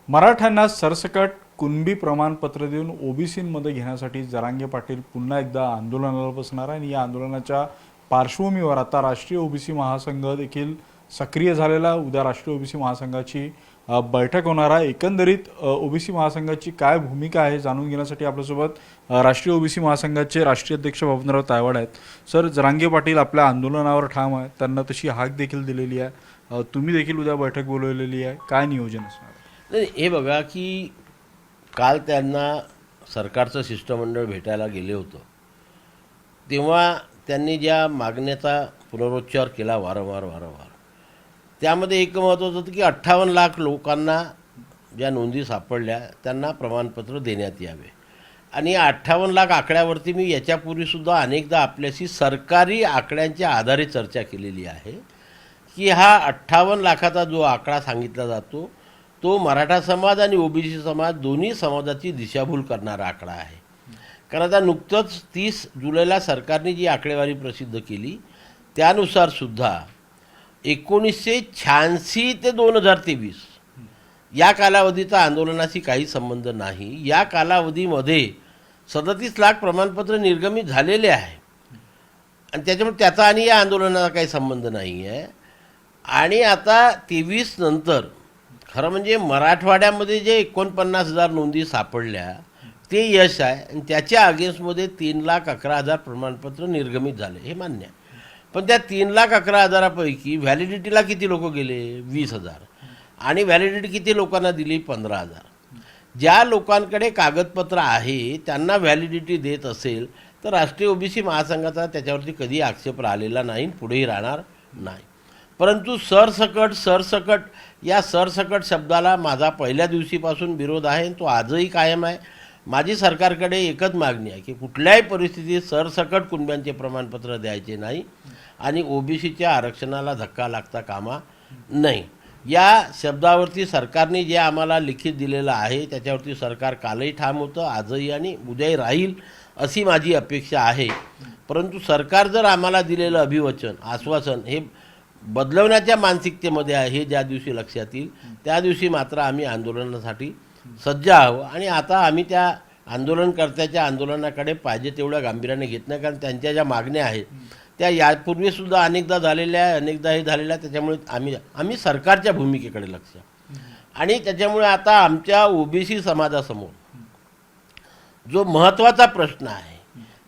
मराठ्यांना सरसकट कुणबी प्रमाणपत्र देऊन ओबीसीमध्ये घेण्यासाठी जरांगे पाटील पुन्हा एकदा आंदोलनाला बसणार आहे आणि या आंदोलनाच्या पार्श्वभूमीवर आता राष्ट्रीय ओबीसी महासंघ देखील सक्रिय झालेला. उद्या राष्ट्रीय ओबीसी महासंघाची बैठक होणार आहे. एकंदरीत ओबीसी महासंघाची काय भूमिका आहे जाणून घेण्यासाठी आपल्यासोबत राष्ट्रीय ओबीसी महासंघाचे राष्ट्रीय अध्यक्ष बबनराव तायवाड आहेत. सर, जरांगे पाटील आपल्या आंदोलनावर ठाम आहे, त्यांना तशी हाक देखील दिलेली आहे. तुम्ही देखील उद्या बैठक बोलवलेली आहे, काय नियोजन असणार? नाही, हे बघा की काल त्यांना सरकारचं शिष्टमंडळ भेटायला गेले होतं, तेव्हा त्यांनी ज्या मागण्याचा पुनरुच्चार केला वारंवार, त्यामध्ये एक महत्त्वाचं होतं की 58 लाख लोकांना ज्या नोंदी सापडल्या त्यांना प्रमाणपत्र देण्यात यावे. आणि 58 लाख आकड्यावरती मी याच्यापूर्वीसुद्धा अनेकदा आपल्याशी सरकारी आकड्यांच्या आधारे चर्चा केलेली आहे की हा 58 लाखाचा जो आकडा सांगितला जातो तो मराठा समाज आणि ओबीसी समाज दोन्ही समाजाची दिशाभूल करणारा आकडा आहे. कारण आता नुकतंच 30 जुलैला सरकारने जी आकडेवारी प्रसिद्ध केली त्यानुसार सुद्धा 1986 ते 2023 या कालावधीचा आंदोलनाशी काही संबंध नाही. या कालावधीमध्ये 37 लाख प्रमाणपत्र निर्गमित झालेले आहे आणि त्याच्यामुळे त्याचा आणि या आंदोलनाचा काही संबंध नाही आहे. आणि आता 23 नंतर खरं म्हणजे मराठवाड्यामध्ये जे 49,000 नोंदी सापडल्या ते यश आहे आणि त्याच्या अगेन्स्टमध्ये 3,11,000 प्रमाणपत्र निर्गमित झाले, हे मान्य आहे. पण त्या 3,11,000पैकी व्हॅलिडिटीला किती लोक गेले? 20,000. आणि व्हॅलिडिटी किती लोकांना दिली? 15,000. ज्या लोकांकडे कागदपत्र आहे त्यांना व्हॅलिडिटी देत असेल तर राष्ट्रीय ओबीसी महासंघाचा त्याच्यावरती कधी आक्षेप राहिलेला नाही, पुढेही राहणार नाही. परंतु सरसकट या सरसकट शब्दाला माझा पहिल्या दिवशीपासून विरोध आहे, तो आजही कायम आहे. माझी सरकारकडे एकच मागणी आहे की कुठल्याही परिस्थितीत सरसकट कुणब्यांचे प्रमाणपत्र द्यायचे नाही आणि ओबीसीच्या आरक्षणाला धक्का लागता कामा नाही. या शब्दावरती सरकारने जे आम्हाला लिखित दिलेलं आहे त्याच्यावरती सरकार कालही ठाम होतं, आजही आणि उद्याही राहील अशी माझी अपेक्षा आहे. परंतु सरकार जर आम्हाला दिलेलं अभिवचन, आश्वासन हे बदलवण्याच्या मानसिकतेमध्ये आहे हे ज्या दिवशी लक्षात येईल त्या दिवशी मात्र आम्ही आंदोलनासाठी सज्ज आहोत. आणि आता आम्ही त्या आंदोलनकर्त्याच्या आंदोलनाकडे पाहिजे तेवढ्या गांभीर्याने घेत नाही, कारण त्यांच्या ज्या मागण्या आहेत त्या यापूर्वीसुद्धा अनेकदा झालेल्या आहे, अनेकदाही झालेल्या. त्याच्यामुळे आम्ही सरकारच्या भूमिकेकडे लक्ष आणि त्याच्यामुळे आता आमच्या ओबीसी समाजासमोर जो महत्त्वाचा प्रश्न आहे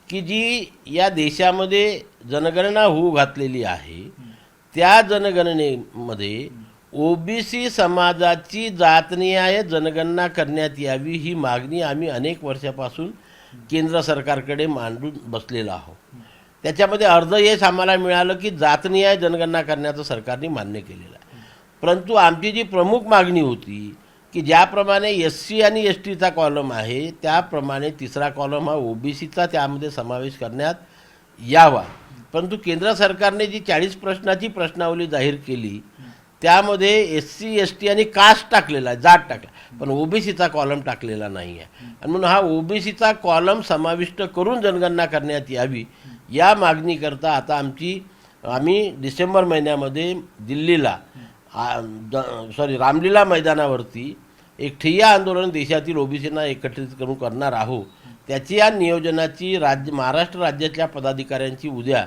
की जी या देशामध्ये जनगणना होऊ घातलेली आहे त्या जनगणनेमध्ये ओबीसी समाजाची जातनिहाय जनगणना करण्यात यावी ही मागणी आम्ही अनेक वर्षापासून केंद्र सरकारकडे मांडून बसलेलो आहोत. त्याच्यामध्ये अर्धयश आम्हाला मिळालं की जातनिहाय जनगणना करण्याचं सरकारने मान्य केलेलं आहे. परंतु आमची जी प्रमुख मागणी होती की ज्याप्रमाणे SC आणि STचा कॉलम आहे त्याप्रमाणे तिसरा कॉलम हा ओबीसीचा त्यामध्ये समावेश करण्यात यावा. परंतु केंद्र सरकारने जी 40 प्रश्नाची प्रश्नावली जाहीर केली त्यामध्ये SC ST आणि कास्ट टाकलेला आहे, जात टाकला, पण ओबीसीचा कॉलम टाकलेला नाही आहे. आणि म्हणून हा ओबीसीचा कॉलम समाविष्ट करून जनगणना करण्यात यावी या मागणीकरता आता आम्ही डिसेंबर महिन्यामध्ये दिल्लीला रामलीला मैदानावरती एक ठिय्या आंदोलन देशातील ओबीसींना एकत्रित करून करणार आहोत. त्याची या नियोजनाची महाराष्ट्र राज्यातल्या पदाधिकाऱ्यांची उद्या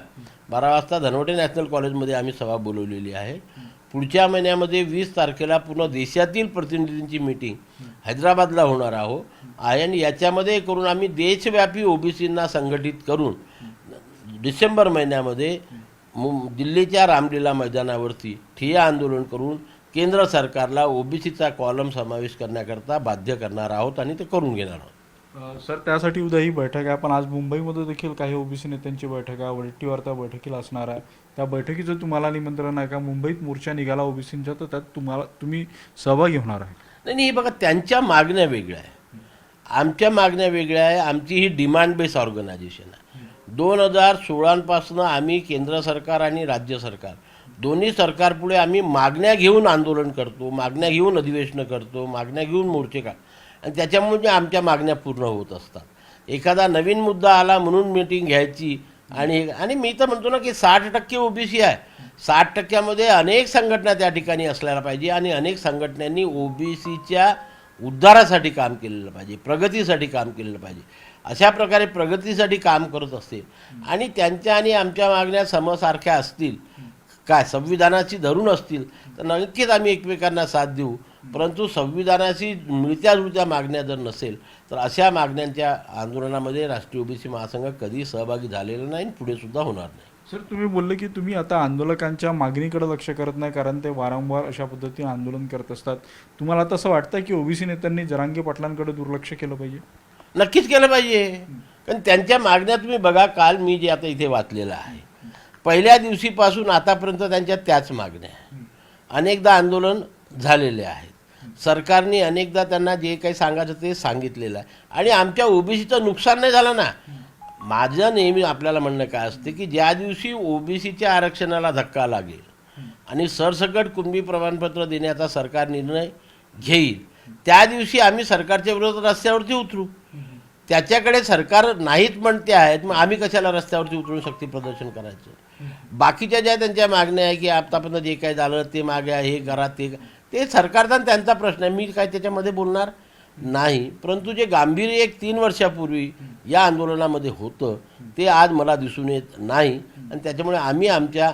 12 वाजता धनवटे नॅशनल कॉलेजमध्ये आम्ही सभा बोलवलेली आहे. पुढच्या महिन्यामध्ये 20 तारखेला पूर्ण देशातील प्रतिनिधींची मीटिंग हैदराबादला होणार आहे आणि याच्यामध्ये करून आम्ही देशव्यापी ओबीसींना संघटित करून डिसेंबर महिन्यामध्ये दिल्लीच्या रामलीला मैदानावरती ठिय्या आंदोलन करून केंद्र सरकारला ओबीसीचा कॉलम समावेश करण्याकरता बाध्य करणार आहोत आणि ते करून घेणार आहोत. सर, त्यासाठी उद्या ही बैठक आहे, पण आज मुंबईमध्ये देखील काही ओबीसी नेत्यांची बैठक आहे, वरटीवर त्या बैठकीला असणार आहे. त्या बैठकीचं तुम्हाला निमंत्रण आहे का? मुंबईत मोर्चा निघाला ओबीसींचा, तर त्यात तुम्ही सहभागी होणार आहे? नाही, बघा, त्यांच्या मागण्या वेगळ्या आहे, आमच्या मागण्या वेगळ्या आहे. आमची ही डिमांड बेस ऑर्गनायझेशन आहे. 2016पासून आम्ही केंद्र सरकार आणि राज्य सरकार दोन्ही सरकारपुढे आम्ही मागण्या घेऊन आंदोलन करतो, मागण्या घेऊन अधिवेशनं करतो, मागण्या घेऊन मोर्चे आणि त्याच्यामुळे आमच्या मागण्या पूर्ण होत असतात. एखादा नवीन मुद्दा आला म्हणून मीटिंग घ्यायची आणि मी तर म्हणतो ना की 60% ओबीसी आहे, 60%मध्ये अनेक संघटना त्या ठिकाणी असल्याला पाहिजे आणि अनेक संघटनांनी ओबीसीच्या उद्धारासाठी काम केलेलं पाहिजे, प्रगतीसाठी काम केलेलं पाहिजे. अशा प्रकारे प्रगतीसाठी काम करत असतील आणि त्यांच्या आणि आमच्या मागण्या समसारख्या असतील, काय संविधानाची धरून असतील, तर नक्कीच आम्ही एकमेकांना साथ देऊ. परंतु संविधानाशी मिळत्या जुळत्या मागण्या जर नसेल तर अशा मागण्यांच्या आंदोलनामध्ये राष्ट्रीय ओबीसी महासंघ कधी सहभागी झालेला नाही आणि पुढे सुद्धा होणार नाही. सर, तुम्ही बोलले की तुम्ही आता आंदोलकांच्या मागणीकडे लक्ष करत नाही कारण ते वारंवार अशा पद्धतीने आंदोलन करत असतात. तुम्हाला तसं वाटतं की ओबीसी नेत्यांनी जरांगे पाटलांकडे दुर्लक्ष केलं पाहिजे? नक्कीच केलं पाहिजे. कारण त्यांच्या मागण्या तुम्ही बघा, काल मी जे आता इथे वाचलेलं आहे, पहिल्या दिवशीपासून आतापर्यंत त्यांच्या त्याच मागण्या आहे. अनेकदा आंदोलन झालेले आहेत. सरकारने अनेकदा त्यांना जे काही सांगायचं ते सांगितलेलं आहे आणि आमच्या ओबीसीचं नुकसान नाही झालं ना. माझं नेहमी आपल्याला म्हणणं काय असते की ज्या दिवशी ओबीसीच्या आरक्षणाला धक्का लागेल आणि सरसकट कुणबी प्रमाणपत्र देण्याचा सरकार निर्णय घेईल, त्या दिवशी आम्ही सरकारच्या विरोधात रस्त्यावरती उतरू. त्याच्याकडे सरकार नाहीच म्हणते आहेत, मग आम्ही कशाला रस्त्यावरती उतरून शक्ती प्रदर्शन करायचं? बाकीच्या ज्या त्यांच्या मागण्या आहे की आतापर्यंत जे काय झालं ते माग्या, हे करा ते सरकारचा त्यांचा प्रश्न आहे, मी काय त्याच्यामध्ये बोलणार नाही. परंतु जे गांभीर्य एक 3 वर्षापूर्वी या आंदोलनामध्ये होतं ते आज मला दिसून येत नाही आणि त्याच्यामुळे आम्ही आमच्या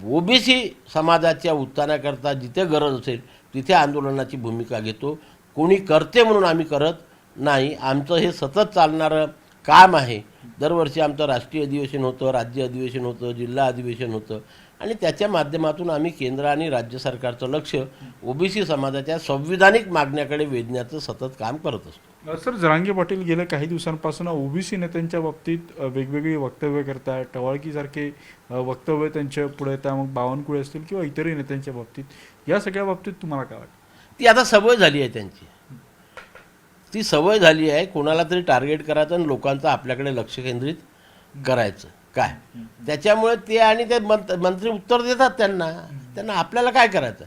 ओबीसी समाजाच्या उत्थानाकरता जिथे गरज असेल तिथे आंदोलनाची भूमिका घेतो. कोणी करते म्हणून आम्ही करत नाही. आमचं हे सतत चालणारं काम आहे. दरवर्षी आमचं राष्ट्रीय अधिवेशन होतं, राज्य अधिवेशन होतं, जिल्हा अधिवेशन होतं आणि त्याच्या माध्यमातून आम्ही केंद्र आणि राज्य सरकारचं लक्ष ओबीसी समाजाच्या संविधानिक मागण्याकडे वेधण्याचं सतत काम करत असतो. सर, जरांगे पाटील गेल्या काही दिवसांपासून ओबीसी नेत्यांच्या बाबतीत वेगवेगळी वक्तव्य करतायत. टवाळकीसारखे वक्तव्य त्यांच्या पुढे येतात, मग बावनकुळे असतील किंवा इतरही नेत्यांच्या बाबतीत. या सगळ्या बाबतीत तुम्हाला काय वाटतं? ती आता सवय झाली आहे त्यांची. ती सवय झाली आहे कोणाला तरी टार्गेट करायचं आणि लोकांचं आपल्याकडे लक्ष केंद्रित करायचं. काय त्याच्यामुळे ते आणि ते मंत्री उत्तर देतात त्यांना आपल्याला काय करायचं,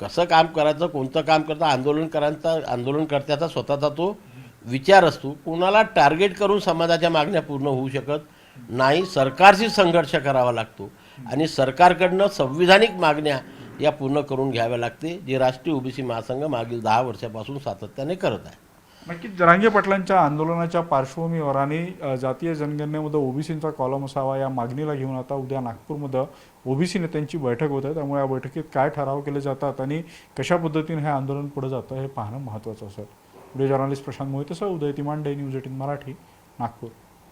कसं काम करायचं, कोणतं काम करतं. आंदोलनकर्त्याचा स्वतःचा तो विचार असतो. कोणाला टार्गेट करून समाजाच्या मागण्या पूर्ण होऊ शकत नाही. सरकारशी संघर्ष करावा लागतो आणि सरकारकडनं संविधानिक मागण्या या पूर्ण करून घ्याव्या लागते, जे राष्ट्रीय ओबीसी महासंघ मागील 10 वर्षापासून सातत्याने करत आहे. नक्कीच जरांगे पाटलांच्या आंदोलनाच्या पार्श्वभूमीवर आणि जातीय जनगणनेमध्ये ओबीसींचा कॉलम असावा या मागणीला घेऊन आता उद्या नागपूरमध्ये ओबीसी नेत्यांची बैठक होत आहे. त्यामुळे या बैठकीत काय ठराव केले जातात आणि कशा पद्धतीने हे आंदोलन पुढे जातं हे पाहणं महत्त्वाचं असेल. व्हिडिओ जर्नलिस्ट प्रशांत मोहितेसह उदय तिमांडे, न्यूज 18 मराठी, नागपूर.